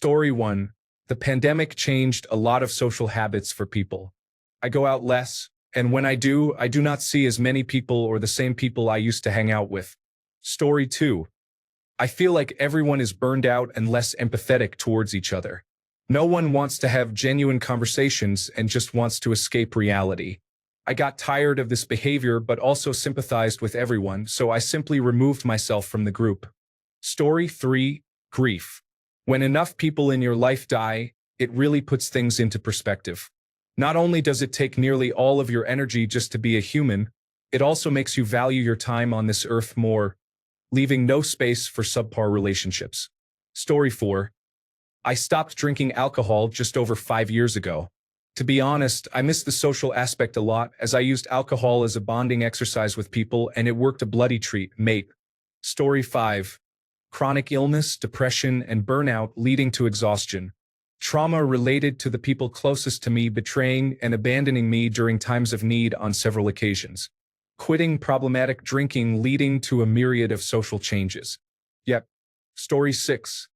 Story 1. The pandemic changed a lot of social habits for people. I go out less, and when I do not see as many people or the same people I used to hang out with. Story 2. I feel like everyone is burned out and less empathetic towards each other. No one wants to have genuine conversations and just wants to escape reality. I got tired of this behavior but also sympathized with everyone, so I simply removed myself from the group. Story 3. Grief. When enough people in your life die, it really puts things into perspective. Not only does it take nearly all of your energy just to be a human, it also makes you value your time on this earth more, leaving no space for subpar relationships. Story 4. I stopped drinking alcohol just over 5 years ago. To be honest, I miss the social aspect a lot as I used alcohol as a bonding exercise with people and it worked a bloody treat, mate. Story 5. Chronic illness, depression, and burnout leading to exhaustion. Trauma related to the people closest to me betraying and abandoning me during times of need on several occasions. Quitting problematic drinking leading to a myriad of social changes. Yep. Story 6.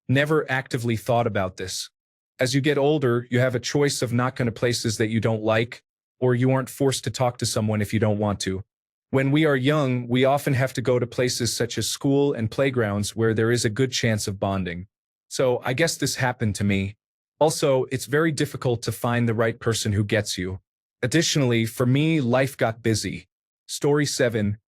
Never actively thought about this. As you get older, you have a choice of not going to places that you don't like, or you aren't forced to talk to someone if you don't want to. When we are young, we often have to go to places such as school and playgrounds where there is a good chance of bonding. So I guess this happened to me. Also, it's very difficult to find the right person who gets you. Additionally, for me, life got busy. Story 7.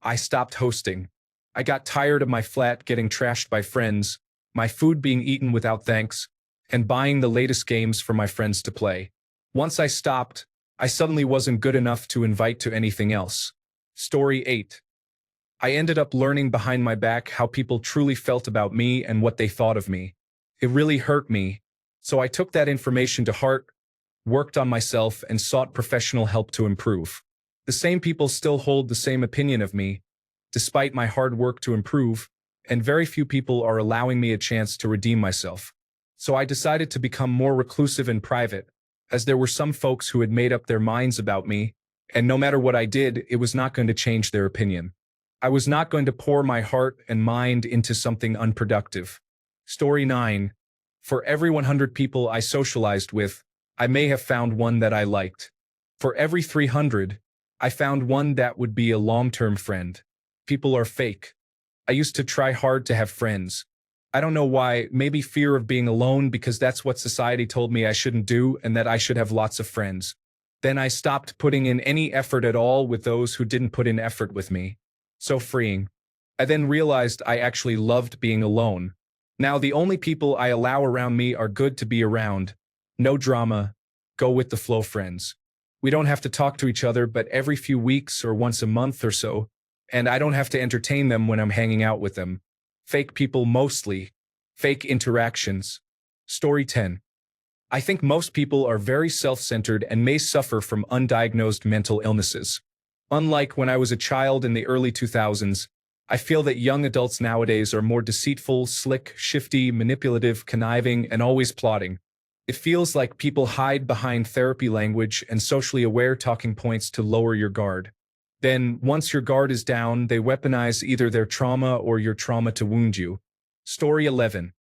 I stopped hosting. I got tired of my flat getting trashed by friends, my food being eaten without thanks, and buying the latest games for my friends to play. Once I stopped, I suddenly wasn't good enough to invite to anything else. Story 8. I ended up learning behind my back how people truly felt about me and what they thought of me. It really hurt me, so I took that information to heart, worked on myself, and sought professional help to improve. The same people still hold the same opinion of me, despite my hard work to improve, and very few people are allowing me a chance to redeem myself. So I decided to become more reclusive and private, as there were some folks who had made up their minds about me, and no matter what I did, it was not going to change their opinion. I was not going to pour my heart and mind into something unproductive. Story 9. For every 100 people I socialized with, I may have found one that I liked. For every 300, I found one that would be a long-term friend. People are fake. I used to try hard to have friends. I don't know why, maybe fear of being alone because that's what society told me I shouldn't do and that I should have lots of friends. Then I stopped putting in any effort at all with those who didn't put in effort with me. So freeing. I then realized I actually loved being alone. Now the only people I allow around me are good to be around. No drama. Go with the flow friends. We don't have to talk to each other but every few weeks or once a month or so, and I don't have to entertain them when I'm hanging out with them. Fake people mostly. Fake interactions. Story 10. I think most people are very self-centered and may suffer from undiagnosed mental illnesses. Unlike when I was a child in the early 2000s, I feel that young adults nowadays are more deceitful, slick, shifty, manipulative, conniving, and always plotting. It feels like people hide behind therapy language and socially aware talking points to lower your guard. Then, once your guard is down, they weaponize either their trauma or your trauma to wound you. Story 11.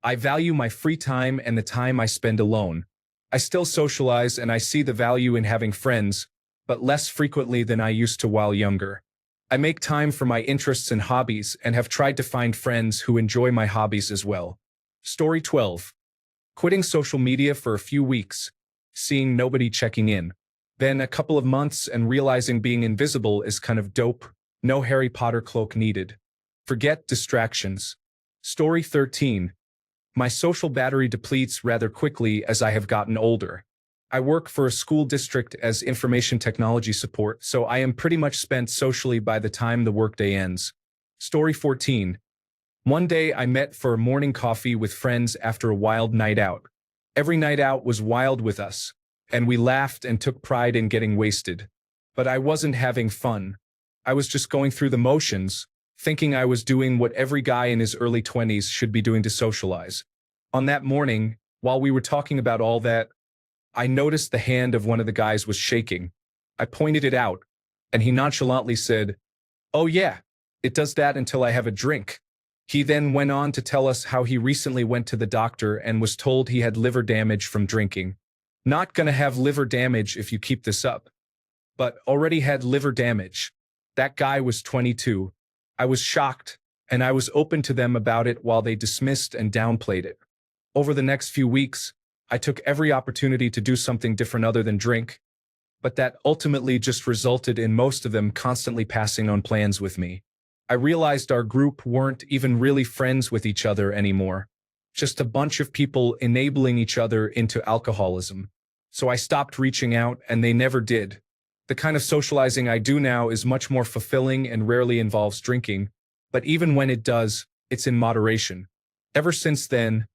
I value my free time and the time I spend alone. I still socialize and I see the value in having friends, but less frequently than I used to while younger. I make time for my interests and hobbies and have tried to find friends who enjoy my hobbies as well. Story 12. Quitting social media for a few weeks, seeing nobody checking in. Then a couple of months and realizing being invisible is kind of dope. No Harry Potter cloak needed. Forget distractions. Story 13. My social battery depletes rather quickly as I have gotten older. I work for a school district as information technology support, so I am pretty much spent socially by the time the workday ends. Story 14. One day I met for a morning coffee with friends after a wild night out. Every night out was wild with us, and we laughed and took pride in getting wasted. But I wasn't having fun. I was just going through the motions, thinking I was doing what every guy in his early 20s should be doing to socialize. On that morning, while we were talking about all that, I noticed the hand of one of the guys was shaking. I pointed it out, and he nonchalantly said, "Oh yeah, it does that until I have a drink." He then went on to tell us how he recently went to the doctor and was told he had liver damage from drinking. Not gonna have liver damage if you keep this up. But already had liver damage. That guy was 22. I was shocked, and I was open to them about it while they dismissed and downplayed it. Over the next few weeks, I took every opportunity to do something different other than drink, but that ultimately just resulted in most of them constantly passing on plans with me. I realized our group weren't even really friends with each other anymore, just a bunch of people enabling each other into alcoholism. So I stopped reaching out, and they never did. The kind of socializing I do now is much more fulfilling and rarely involves drinking, but even when it does, it's in moderation. Ever since then,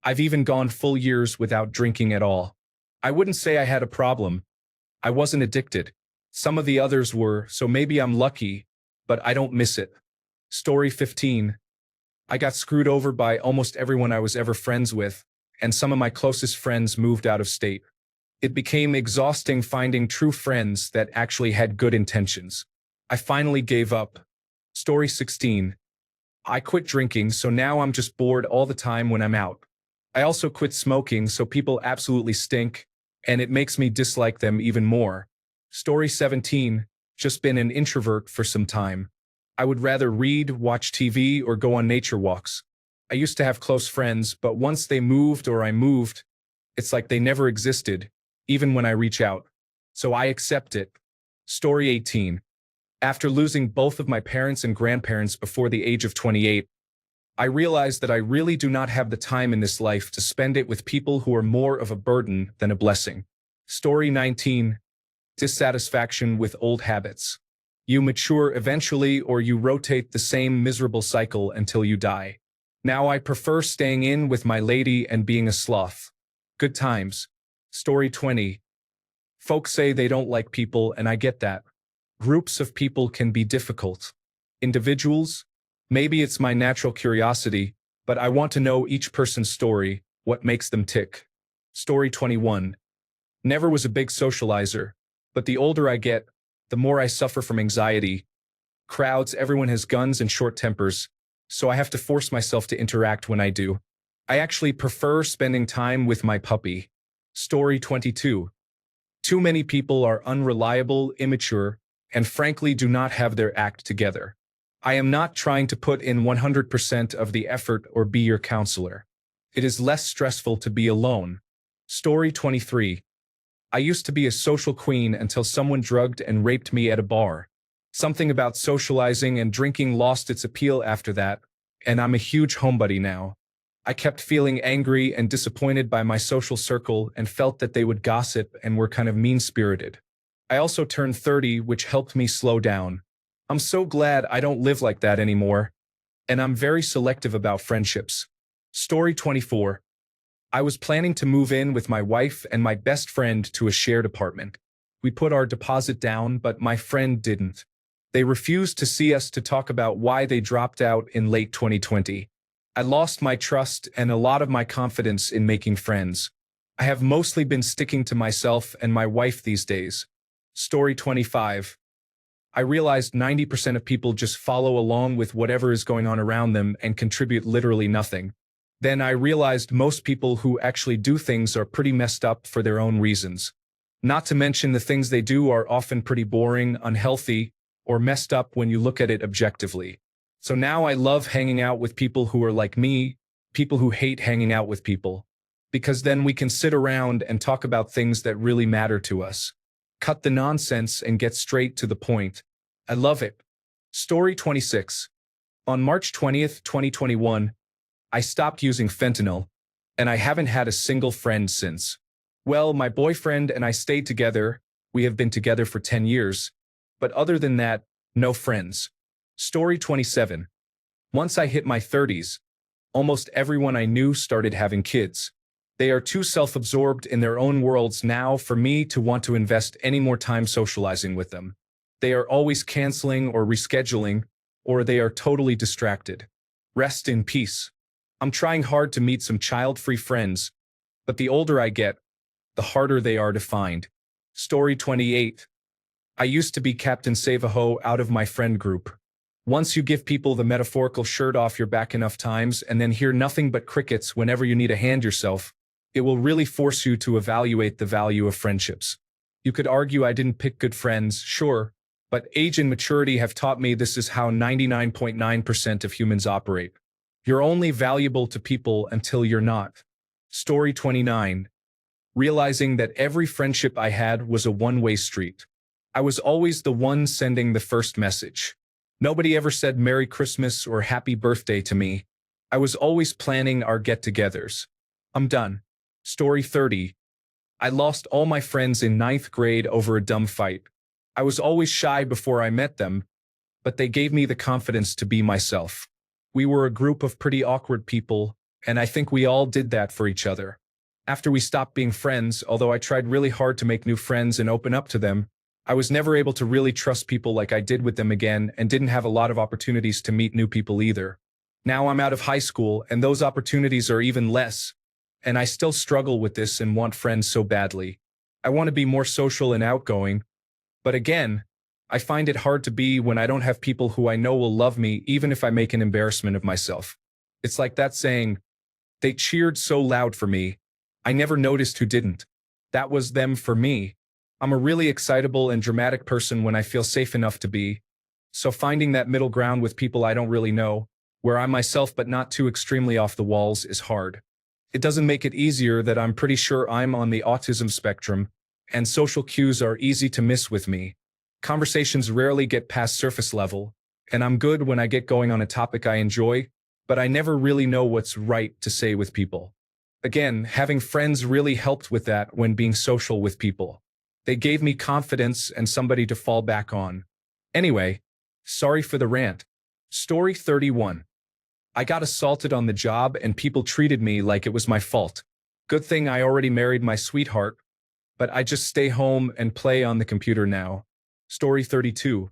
I've even gone full years without drinking at all. I wouldn't say I had a problem. I wasn't addicted. Some of the others were, so maybe I'm lucky, but I don't miss it. Story 15. I got screwed over by almost everyone I was ever friends with, and some of my closest friends moved out of state. It became exhausting finding true friends that actually had good intentions. I finally gave up. Story 16. I quit drinking, so now I'm just bored all the time when I'm out. I also quit smoking, so people absolutely stink, and it makes me dislike them even more. Story 17. Just been an introvert for some time. I would rather read, watch TV, or go on nature walks. I used to have close friends, but once they moved or I moved, it's like they never existed, even when I reach out. So I accept it. Story 18. After losing both of my parents and grandparents before the age of 28, I realized that I really do not have the time in this life to spend it with people who are more of a burden than a blessing. Story 19. Dissatisfaction with old habits. You mature eventually, or you rotate the same miserable cycle until you die. Now I prefer staying in with my lady and being a sloth. Good times. Story 20. Folks say they don't like people, and I get that. Groups of people can be difficult. Individuals? Maybe it's my natural curiosity, but I want to know each person's story, what makes them tick. Story 21. Never was a big socializer, but the older I get, the more I suffer from anxiety. Crowds, everyone has guns and short tempers, so I have to force myself to interact when I do. I actually prefer spending time with my puppy. Story 22. Too many people are unreliable, immature, and frankly do not have their act together. I am not trying to put in 100% of the effort or be your counselor. It is less stressful to be alone. Story 23. I used to be a social queen until someone drugged and raped me at a bar. Something about socializing and drinking lost its appeal after that, and I'm a huge homebody now. I kept feeling angry and disappointed by my social circle and felt that they would gossip and were kind of mean-spirited. I also turned 30, which helped me slow down. I'm so glad I don't live like that anymore, and I'm very selective about friendships. Story 24. I was planning to move in with my wife and my best friend to a shared apartment. We put our deposit down, but my friend didn't. They refused to see us to talk about why they dropped out in late 2020. I lost my trust and a lot of my confidence in making friends. I have mostly been sticking to myself and my wife these days. Story 25. I realized 90% of people just follow along with whatever is going on around them and contribute literally nothing. Then I realized most people who actually do things are pretty messed up for their own reasons. Not to mention the things they do are often pretty boring, unhealthy, or messed up when you look at it objectively. So now I love hanging out with people who are like me, people who hate hanging out with people. Because then we can sit around and talk about things that really matter to us. Cut the nonsense and get straight to the point. I love it. Story 26. On March 20th, 2021, I stopped using fentanyl, and I haven't had a single friend since. Well, my boyfriend and I stayed together. We have been together for 10 years. But other than that, no friends. Story 27. Once I hit my 30s, almost everyone I knew started having kids. They are too self-absorbed in their own worlds now for me to want to invest any more time socializing with them. They are always canceling or rescheduling, or they are totally distracted. Rest in peace. I'm trying hard to meet some child-free friends, but the older I get, the harder they are to find. Story 28. I used to be Captain Save-A-Ho out of my friend group. Once you give people the metaphorical shirt off your back enough times and then hear nothing but crickets whenever you need a hand yourself, it will really force you to evaluate the value of friendships. You could argue I didn't pick good friends, sure, but age and maturity have taught me this is how 99.9% of humans operate. You're only valuable to people until you're not. Story 29. Realizing that every friendship I had was a one-way street. I was always the one sending the first message. Nobody ever said Merry Christmas or Happy Birthday to me. I was always planning our get-togethers. I'm done. Story 30. I lost all my friends in 9th grade over a dumb fight. I was always shy before I met them, but they gave me the confidence to be myself. We were a group of pretty awkward people, and I think we all did that for each other. After we stopped being friends, although I tried really hard to make new friends and open up to them, I was never able to really trust people like I did with them again and didn't have a lot of opportunities to meet new people either. Now I'm out of high school, and those opportunities are even less, and I still struggle with this and want friends so badly. I want to be more social and outgoing, but again, I find it hard to be when I don't have people who I know will love me even if I make an embarrassment of myself. It's like that saying, they cheered so loud for me, I never noticed who didn't. That was them for me. I'm a really excitable and dramatic person when I feel safe enough to be, so finding that middle ground with people I don't really know, where I'm myself but not too extremely off the walls, is hard. It doesn't make it easier that I'm pretty sure I'm on the autism spectrum, and social cues are easy to miss with me. Conversations rarely get past surface level, and I'm good when I get going on a topic I enjoy, but I never really know what's right to say with people. Again, having friends really helped with that when being social with people. They gave me confidence and somebody to fall back on. Anyway, sorry for the rant. Story 31. I got assaulted on the job and people treated me like it was my fault. Good thing I already married my sweetheart, but I just stay home and play on the computer now. Story 32.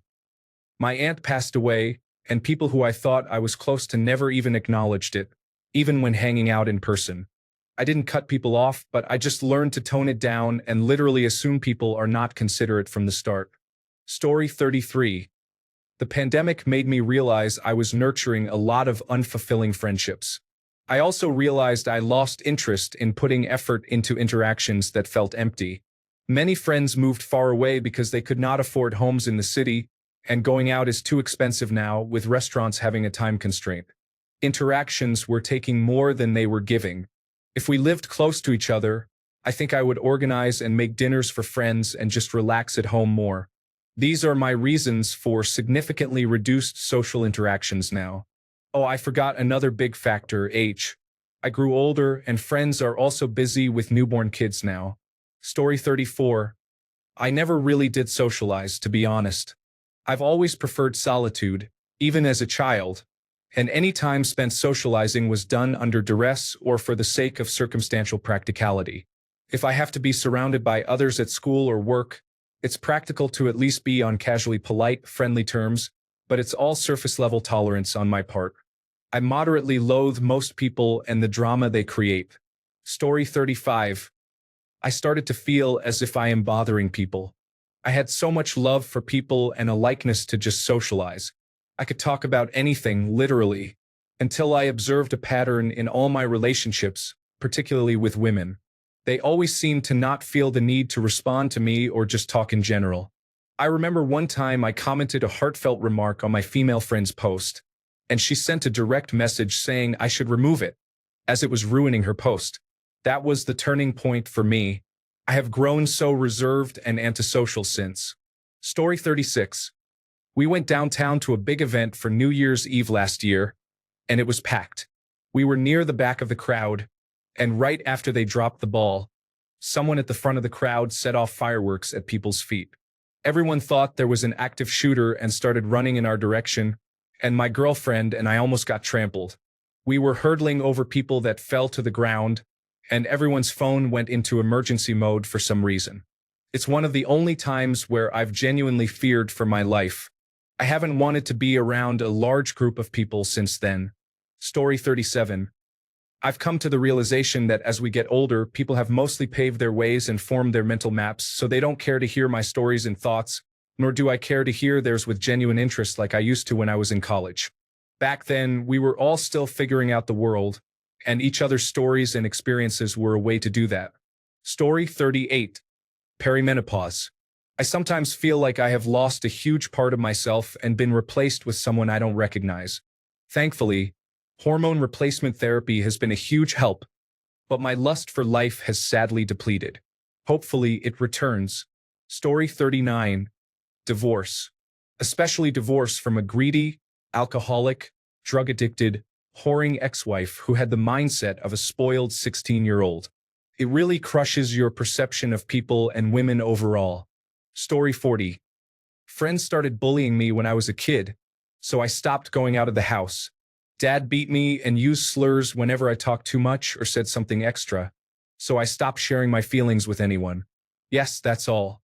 My aunt passed away, and people who I thought I was close to never even acknowledged it, even when hanging out in person. I didn't cut people off, but I just learned to tone it down and literally assume people are not considerate from the start. Story 33. The pandemic made me realize I was nurturing a lot of unfulfilling friendships. I also realized I lost interest in putting effort into interactions that felt empty. Many friends moved far away because they could not afford homes in the city, and going out is too expensive now, with restaurants having a time constraint. Interactions were taking more than they were giving. If we lived close to each other, I think I would organize and make dinners for friends and just relax at home more. These are my reasons for significantly reduced social interactions now. Oh, I forgot another big factor, age. I grew older and friends are also busy with newborn kids now. Story 34. I never really did socialize, to be honest. I've always preferred solitude, even as a child, and any time spent socializing was done under duress or for the sake of circumstantial practicality. If I have to be surrounded by others at school or work, it's practical to at least be on casually polite, friendly terms, but it's all surface-level tolerance on my part. I moderately loathe most people and the drama they create. Story 35. I started to feel as if I am bothering people. I had so much love for people and a likeness to just socialize. I could talk about anything, literally, until I observed a pattern in all my relationships, particularly with women. They always seemed to not feel the need to respond to me or just talk in general. I remember one time I commented a heartfelt remark on my female friend's post, and she sent a direct message saying I should remove it, as it was ruining her post. That was the turning point for me. I have grown so reserved and antisocial since. Story 36. We went downtown to a big event for New Year's Eve last year, and it was packed. We were near the back of the crowd, and right after they dropped the ball, someone at the front of the crowd set off fireworks at people's feet. Everyone thought there was an active shooter and started running in our direction, and my girlfriend and I almost got trampled. We were hurdling over people that fell to the ground, and everyone's phone went into emergency mode for some reason. It's one of the only times where I've genuinely feared for my life. I haven't wanted to be around a large group of people since then. Story 37. I've come to the realization that as we get older, people have mostly paved their ways and formed their mental maps, so they don't care to hear my stories and thoughts, nor do I care to hear theirs with genuine interest like I used to when I was in college. Back then, we were all still figuring out the world, and each other's stories and experiences were a way to do that. Story 38. Perimenopause. I sometimes feel like I have lost a huge part of myself and been replaced with someone I don't recognize. Thankfully, hormone replacement therapy has been a huge help, but my lust for life has sadly depleted. Hopefully, it returns. Story 39. Divorce. Especially divorce from a greedy, alcoholic, drug-addicted, whoring ex-wife who had the mindset of a spoiled 16-year-old. It really crushes your perception of people and women overall. Story 40. Friends started bullying me when I was a kid, so I stopped going out of the house. Dad beat me and used slurs whenever I talked too much or said something extra, so I stopped sharing my feelings with anyone. Yes, that's all.